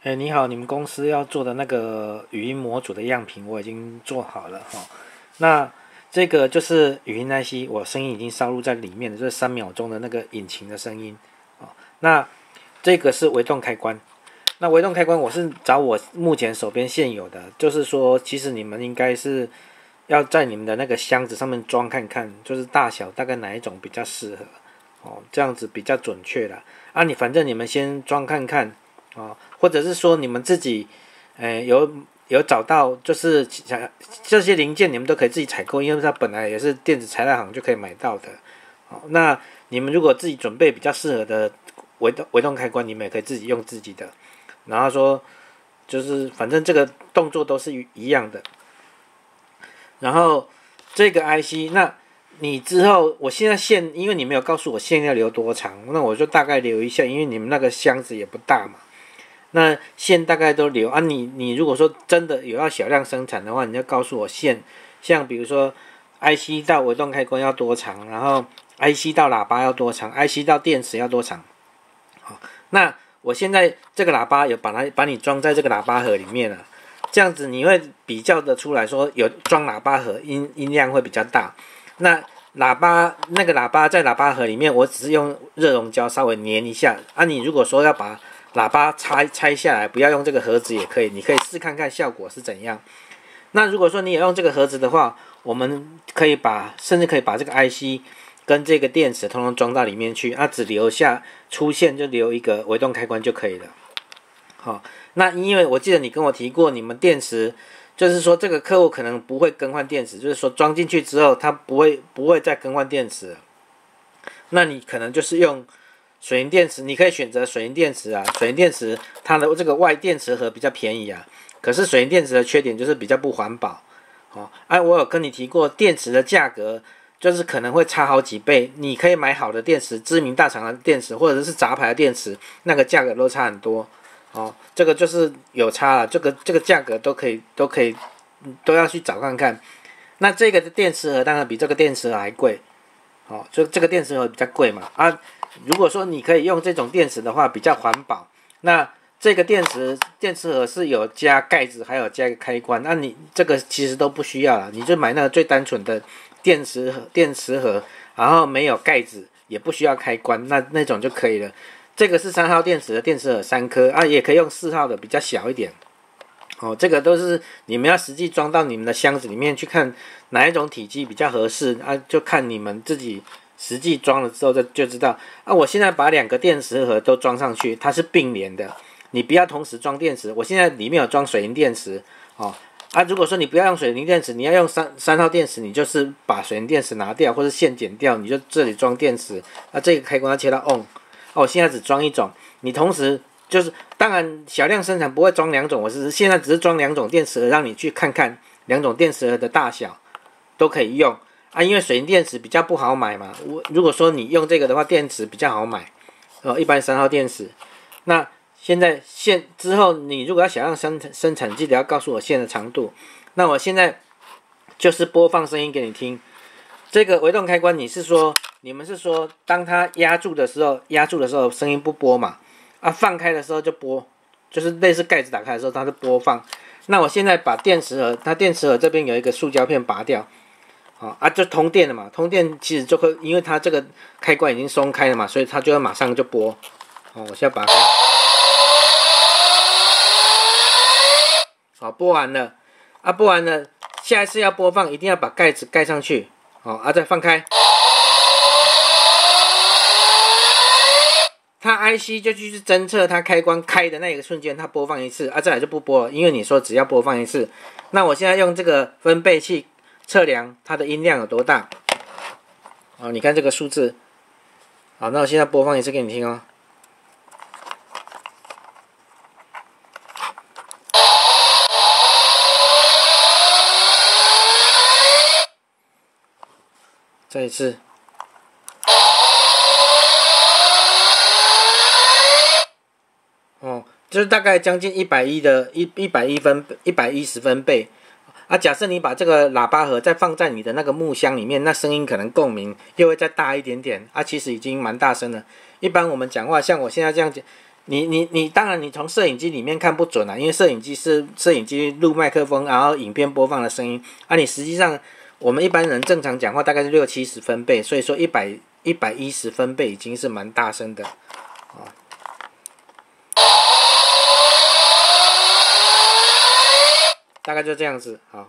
哎，你好，你们公司要做的那个语音模组的样品我已经做好了哈。那这个就是语音 IC，我声音已经烧入在里面的，就是3秒钟的那个引擎的声音。那这个是微动开关。那微动开关我是找我目前手边现有的，就是说其实你们应该是要在你们的那个箱子上面装看看，就是大小大概哪一种比较适合这样子比较准确啦。你反正你们先装看看。或者是说你们自己，有找到，就是这些零件你们都可以自己采购，因为它本来也是电子材料行就可以买到的。那你们如果自己准备比较适合的微动开关，你们也可以自己用自己的。然后说，就是反正这个动作都是一样的。然后这个 IC， 那你之后，我现在线，因为你没有告诉我线要留多长，那我就大概留一下，因为你们那个箱子也不大嘛。那线大概都留你如果说真的有要小量生产的话，你要告诉我线，像比如说 IC 到微动开关要多长，然后 IC 到喇叭要多长， IC 到电池要多长。那我现在这个喇叭有把你装在这个喇叭盒里面了，这样子你会比较的出来说有装喇叭盒音量会比较大。那那个喇叭在喇叭盒里面，我只是用热熔胶稍微粘一下你如果说要把喇叭拆下来，不要用这个盒子也可以，你可以试看看效果是怎样。那如果说你也用这个盒子的话，我们甚至可以把这个 IC 跟这个电池通通装到里面去，只留下出线就留一个微动开关就可以了。那因为我记得你跟我提过，你们电池就是说这个客户可能不会更换电池，就是说装进去之后他不会再更换电池了。那你可能就是用水银电池，你可以选择水银电池水银电池它的这个外电池盒比较便宜可是水银电池的缺点就是比较不环保。我有跟你提过，电池的价格就是可能会差好几倍，你可以买好的电池，知名大厂的电池或者是杂牌的电池，那个价格都差很多。这个就是有差了，这个价格都要去找看看。那这个电池盒当然比这个电池盒还贵，就这个电池盒比较贵嘛如果说你可以用这种电池的话，比较环保。那这个电池盒是有加盖子，还有加一个开关。那你这个其实都不需要了，你就买那个最单纯的电池盒，然后没有盖子，也不需要开关，那种就可以了。这个是3号电池的电池盒3颗也可以用4号的，比较小一点。这个都是你们要实际装到你们的箱子里面去看哪一种体积比较合适就看你们自己实际装了之后就知道我现在把2个电池盒都装上去，它是并联的，你不要同时装电池。我现在里面有装水银电池如果说你不要用水银电池，你要用3号电池，你就是把水银电池拿掉或是线剪掉，你就这里装电池这个开关要切到 on。我现在只装一种，你同时就是当然小量生产不会装2种，我现在只是装2种电池盒，让你去看看2种电池盒的大小都可以用因为水银电池比较不好买嘛。如果说你用这个的话，电池比较好买一般3号电池。那现在之后你如果要小量生产，记得要告诉我线的长度。那我现在就是播放声音给你听。这个微动开关你们是说当它压住的时候声音不播嘛放开的时候就播，就是类似盖子打开的时候它是播放。那我现在把电池盒这边有一个塑胶片拔掉就通电了嘛，通电其实就会因为它这个开关已经松开了嘛，所以它就要马上就播我现在拔开播完了播完了，下一次要播放一定要把盖子盖上去再放开，它 IC 就去侦测它开关开的那个瞬间，它播放一次再来就不播了，因为你说只要播放一次。那我现在用这个分贝器测量它的音量有多大你看这个数字那我现在播放一次给你听再一次就是大概将近110分贝假设你把这个喇叭盒再放在你的那个木箱里面，那声音可能共鸣又会再大一点点其实已经蛮大声了。一般我们讲话，像我现在这样你当然你从摄影机里面看不准啊，因为摄影机录麦克风，然后影片播放的声音啊，你实际上我们一般人正常讲话大概是60-70分贝，所以说110分贝已经是蛮大声的啊，大概就这样子好。